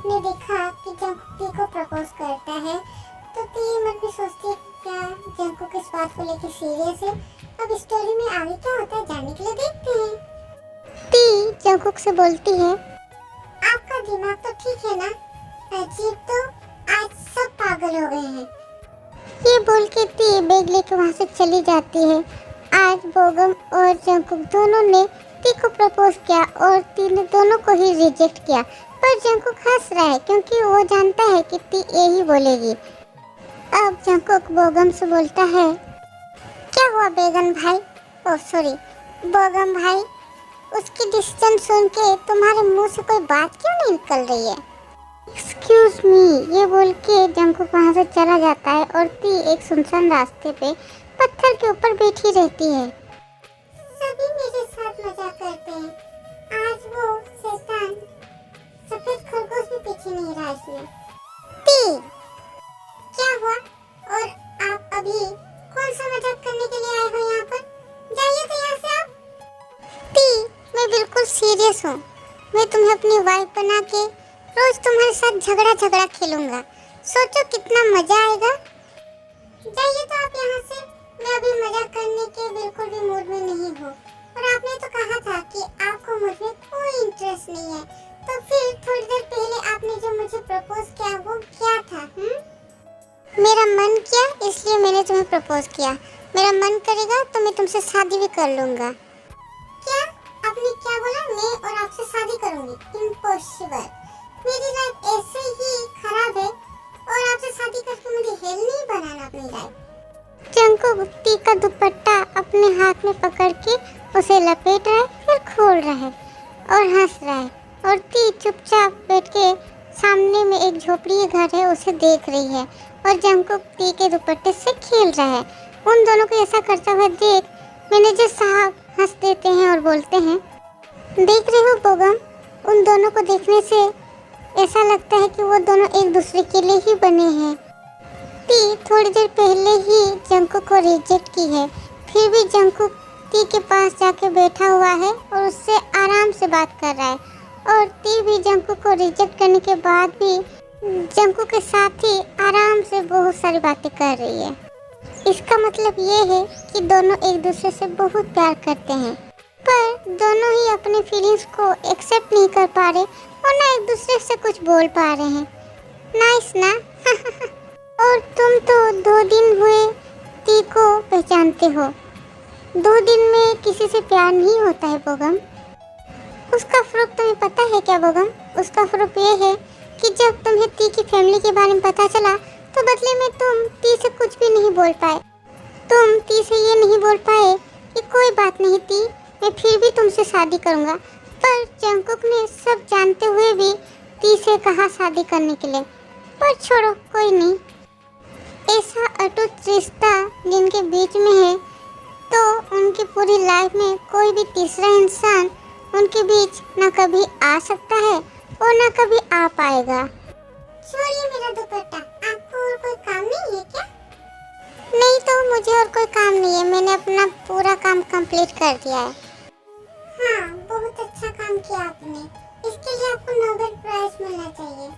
आपने देखा कि जंकुक टी को प्रपोज करता है तो टी मन में सोचती है क्या जंकुक इस बात को लेकर सीरियस है। अब स्टोरी में आगे क्या होता है जानने के लिए देखते हैं। टी जंकुक से बोलती है, आपका दिमाग तो ठीक है ना, अजीब तो आज सब पागल हो गए हैं। ये बोल के टी बैग लेकर वहाँ से चली जाती है। आज बोगम और जंकुक दोनों ने टी को प्रपोज किया और टी ने दोनों को ही रिजेक्ट किया, पर जंकुक हंस रहा है क्योंकि वो जानता है कि टी यही बोलेगी। अब जंकुक बोगम से बोलता है, क्या हुआ बेगन भाई, ओ सॉरी बोगम भाई, उसकी डिसीजन सुन के तुम्हारे मुंह से कोई बात क्यों नहीं निकल रही है। एक्सक्यूज मी, ये बोल के जंकुक वहाँ से चला जाता है और टी एक सुनसान रास्ते पे पत्थर के ऊपर बैठी रहती है। सभी मेरे साथ मजाक करते हैं, आज वो शैतान सफेद खरगोश भी पीछे नहीं रहा इसमें। टी, क्या हुआ और आप अभी कौन सा मजाक करने के लिए आए हो यहाँ पर? जाइए तो यहाँ से आप। टी, मैं बिल्कुल सीरियस हूँ, मैं तुम्हें अपनी वाइफ बना के रोज तुम्हारे साथ झगड़ा खेलूंगा, सोचो कितना मजा आएगा। जाइए तो आप यहाँ से, मैं अभी मजाक करने के बिल्कुल भी मूड में नहीं हूँ और आपने तो कहा था कि आपको मुझ में कोई इंटरेस्ट नहीं है, तो फिर थोड़ी देर पहले आपने जो मुझे प्रपोज किया वो क्या था? मेरा मन किया इसलिए मैंने तुम्हें प्रपोज किया, मेरा मन करेगा तो मैं तुमसे शादी भी कर लूँगा। क्या आपने क्या बोला? मैं और आपसे शादी करूँगी? इम्पॉसिबल, मेरी लाइफ ऐसे ही खराब है और आपसे शादी करके मुझे हेल नहीं बनाना अपनी लाइफ। जंकुक टी का दुपट्टा अपने हाथ में पकड़ के उसे लपेट रहा है, फिर खोल रहा है और हंस रहा है और टी चुपचाप बैठ के सामने में एक झोपड़ी घर है उसे देख रही है और जंकुक टी के दुपट्टे से खेल रहा है। उन दोनों को ऐसा करता हुआ देख मैनेजर साहब हंस देते हैं और बोलते हैं, देख रहे हो बोगम, उन दोनों को देखने से ऐसा लगता है कि वो दोनों एक दूसरे के लिए ही बने हैं। टी थोड़ी देर पहले ही जंकुक को रिजेक्ट की है, फिर भी जंकुक टी के पास जाके बैठा हुआ है और उससे आराम से बात कर रहा है और टी भी जंकुक को रिजेक्ट करने के बाद भी जंकुक के साथ ही आराम से बहुत सारी बातें कर रही है। इसका मतलब ये है कि दोनों एक दूसरे से बहुत प्यार करते हैं, पर दोनों ही अपने फीलिंग्स को एक्सेप्ट नहीं कर पा रहे और ना एक दूसरे से कुछ बोल पा रहे हैं। नाइस ना? और तुम तो 2 दिन हुए टी को पहचानते हो, 2 दिन में किसी से प्यार नहीं होता है बोगम। उसका फर्क तुम्हें पता है क्या बोगम? उसका फर्क ये है कि जब तुम्हें टी की फैमिली के बारे में पता चला तो बदले में तुम टी से कुछ भी नहीं बोल पाए। तुम टी से ये नहीं बोल पाए कि कोई बात नहीं टी, मैं फिर भी तुमसे शादी करूँगा, पर जंकुक ने सब जानते हुए भी टी से कहा शादी करने के लिए। पर छोड़ो, कोई नहीं, ऐसा अटूट रिश्ता जिनके बीच में है तो उनकी पूरी लाइफ में कोई भी तीसरा इंसान उनके बीच ना कभी आ सकता है और ना कभी आ पाएगा। छोड़िए मेरा दुपट्टा, आपको और कोई काम नहीं है क्या? नहीं तो मुझे और कोई काम नहीं है, मैंने अपना पूरा काम कंप्लीट कर दिया है। हाँ, बहुत अच्छा काम किया आपने, इसके लिए आपको नोबेल प्राइज मिलना चाहिए।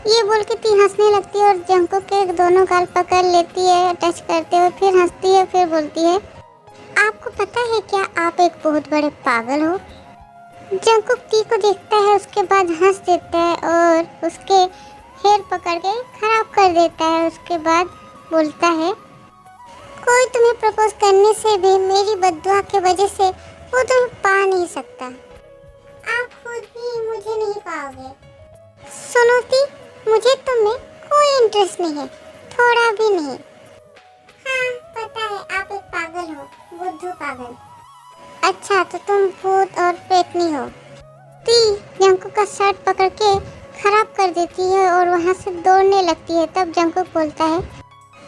ये बोल के टी हंसने लगती है और जंकुक के दोनों गाल पकड़ लेती है टच करते हुए, फिर हंसती है, फिर बोलती है, आपको पता है क्या आप एक बहुत बड़े पागल हो। जंकुक टी को देखता है, उसके बाद हंस देता है और उसके हेयर पकड़ के खराब कर देता है। उसके बाद बोलता है, कोई तुम्हें प्रपोज करने से भी मेरी बद्दुआ की वजह से वो तुम्हें पा नहीं सकता, आप खुद भी मुझे नहीं पाओगे। सुनो टी, मुझे तुममें कोई इंटरेस्ट नहीं है, थोड़ा भी नहीं। हाँ पता है, आप एक पागल हो, बुद्धू पागल। अच्छा तो तुम भूत और पेटनी हो। टी जंकुक का शर्ट पकड़ के खराब कर देती है और वहाँ से दौड़ने लगती है। तब जंकुक बोलता है,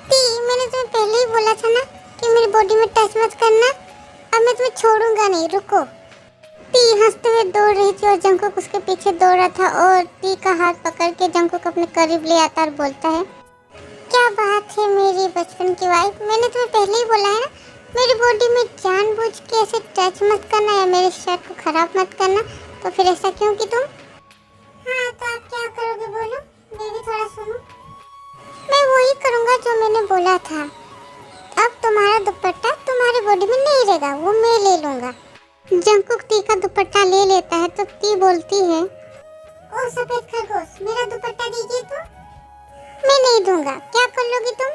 टी मैंने तुम्हें पहले ही बोला था ना कि मेरी बॉडी में टच मत करना, अब मैं तुम्हें छोड़ूंगा नहीं, रुको। टी हंसते हुए दौड़ रही थी और जंकुक उसके पीछे दौड़ रहा था और टी का हाथ पकड़ के जंकुक अपने करीब ले आता और बोलता है, क्या बात है मेरी बचपन की वाइफ, मैंने तुम्हें पहले ही बोला है ना मेरी बॉडी में जानबूझ के ऐसे टच मत करना या मेरे शर्ट को खराब मत करना, तो फिर ऐसा क्यों कि तुम? हाँ तो आप क्या करोगे बोलो, मैं भी थोड़ा सुनूं। मैं वही करूँगा जो मैंने बोला था। अब तुम्हारा दुपट्टा तुम्हारी बॉडी में नहीं रहेगा, वो मैं ले लूँगा। जंकुक ती का दुपट्टा ले लेता है तो ती बोलती है, ओ सफेद खरगोश, मेरा दुपट्टा दीजिए तो। मैं नहीं दूंगा, क्या कर लोगी तुम?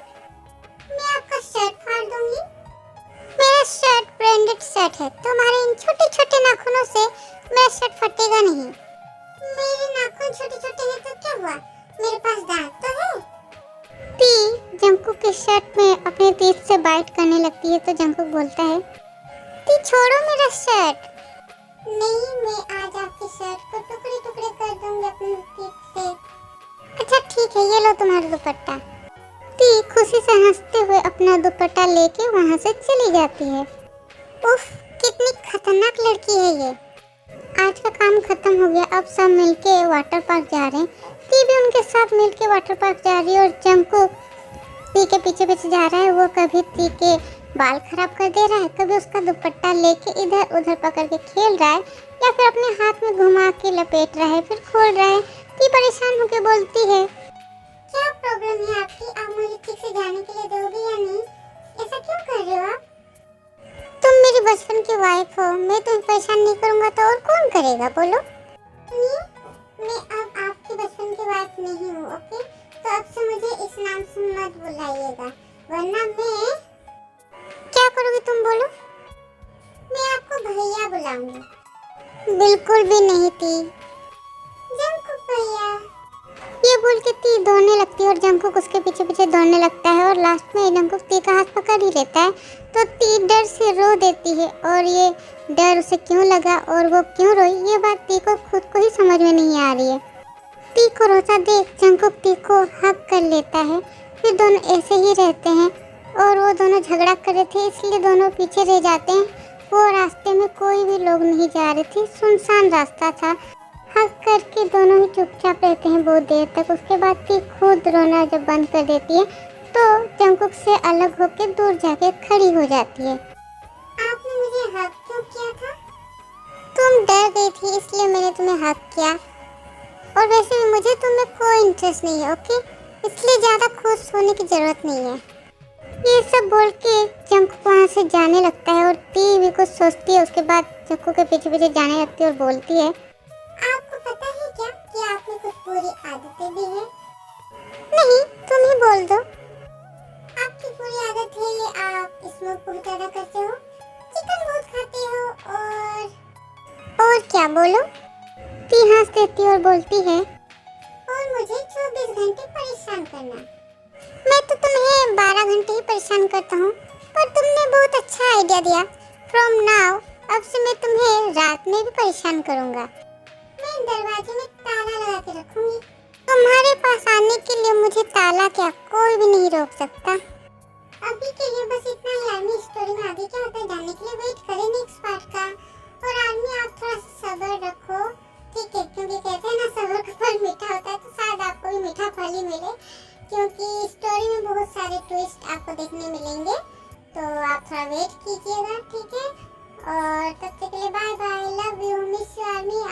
मैं आपका शर्ट फाड़ दूंगी। मेरा शर्ट ब्रांडेड शर्ट है, तुम्हारे इन छोटे छोटे नाखूनों से मेरा शर्ट फटेगा नहीं। मेरे नाखून छोटे छोटे हैं तो क्या हुआ, मेरे पास दांत तो है। ती जंकुक के शर्ट में अपने तेज से बाइट करने लगती है तो जंकुक बोलता है, ती छोड़ो मेरा शर्ट। नहीं, मैं आज आपके शर्ट को टुकड़े टुकड़े कर दूंगी अपनी टीप से। अच्छा ठीक है, ये लो तुम्हारा दुपट्टा। ती खुशी से हंसते हुए अपना दुपट्टा लेके वहाँ से चली जाती है। उफ, कितनी खतरनाक लड़की है ये। आज का काम खत्म हो गया, अब सब मिलके वाटर पार्क जा रहे हैं। ती भी उनके साथ मिलके वाटर पार्क जा रही है और जंकुक ती के पीछे पीछे जा रहा है। वो कभी ती के बाल खराब कर दे रहा है, कभी उसका दुपट्टा लेके इधर उधर पकड़ के खेल रहा है या फिर अपने हाथ में घुमा के लपेट रहा है फिर खोल रहा है। ती परेशान होकर बोलती है, क्या प्रॉब्लम है आपकी, आप मुझे ठीक से जाने के लिए दोगे या नहीं? ऐसा क्यों कर रहे हो आप? तुम मेरी बचपन की वाइफ हो, मैं तुम्हें परेशान नहीं करूंगा तो और कौन करेगा बोलो। मैं अब आपकी बचपन की वाइफ नहीं हूँ, ओके? तो अब से मुझे इस नाम से मत बुलाइएगा, वरना मैं क्या करोगे तुम बोलो? मैं आपको भैया बुलाऊंगी। बिल्कुल भी नहीं थी। जंकुक भैया। ये बोल के ती दौड़ने लगती है और जंकुक उसके पीछे पीछे दौड़ने लगता है और लास्ट में जंकुक ती का हाथ पकड़ ही लेता है तो ती डर से रो देती है। और ये डर उसे क्यों लगा और वो क्यों रोई, ये बात ती को खुद को ही समझ में नहीं आ रही है। ती को रोता देख जंकुक ती को हग कर लेता है। फिर दोनों ऐसे ही रहते हैं और वो दोनों झगड़ा कर रहे थे इसलिए दोनों पीछे रह जाते हैं। वो रास्ते में कोई भी लोग नहीं जा रहे थे, सुनसान रास्ता था। हग करके दोनों ही चुपचाप रहते हैं बहुत देर तक। उसके बाद ती खुद रोना जब बंद कर देती है तो जंकुक से अलग होकर दूर जाके खड़ी हो जाती है। आपने मुझे हग क्यों किया था? तुम डर गई थी इसलिए मैंने तुम्हें हग किया। और वैसे भी मुझे तुम्हें कोई इंटरेस्ट नहीं है, ओके? इसलिए ज़्यादा खुश होने की ज़रूरत नहीं है। ये सब बोल के जंकुक वहाँ से जाने लगता है और ती भी कुछ सोचती है। उसके बाद जंकुक के पीछे पीछे जाने लगती है और बोलती है, आपको पता है क्या कि आप में कुछ बुरी आदतें भी हैं? नहीं, तुम ही बोल दो। आपकी बुरी आदत है ये, आप स्मोक बहुत ज़्यादा करते हो, चिकन बहुत खाते हो और क्या बोलो? ती हंस देती है और बोलती है, और मुझे 24 घंटे परेशान करना। मैं तो तुम्हें 12 घंटे ही परेशान करता हूँ, पर तुमने बहुत अच्छा आइडिया दिया। फ्रॉम नाउ अब से मैं तुम्हें रात में भी परेशान करूँगा। मैं दरवाजे में ताला लगा के रखूंगी। तुम्हारे पास आने के लिए मुझे ताला क्या, कोई भी नहीं रोक सकता। अभी के लिए बस इतना ही। आर्मी स्टोरी में आगे क्या होता है जानने के लिए वेट करें नेक्स्ट पार्ट का। और आर्मी आप थोड़ा सा सब्र रखो, ठीक है? क्योंकि कहते हैं ना सब्र का फल मीठा होता है, तो शायद आपको भी मीठा फल ही मिले, क्योंकि स्टोरी में बहुत सारे ट्विस्ट आपको देखने मिलेंगे। तो आप थोड़ा वेट कीजिएगा, ठीक है? और तब तक के लिए bye bye, love you, miss you army.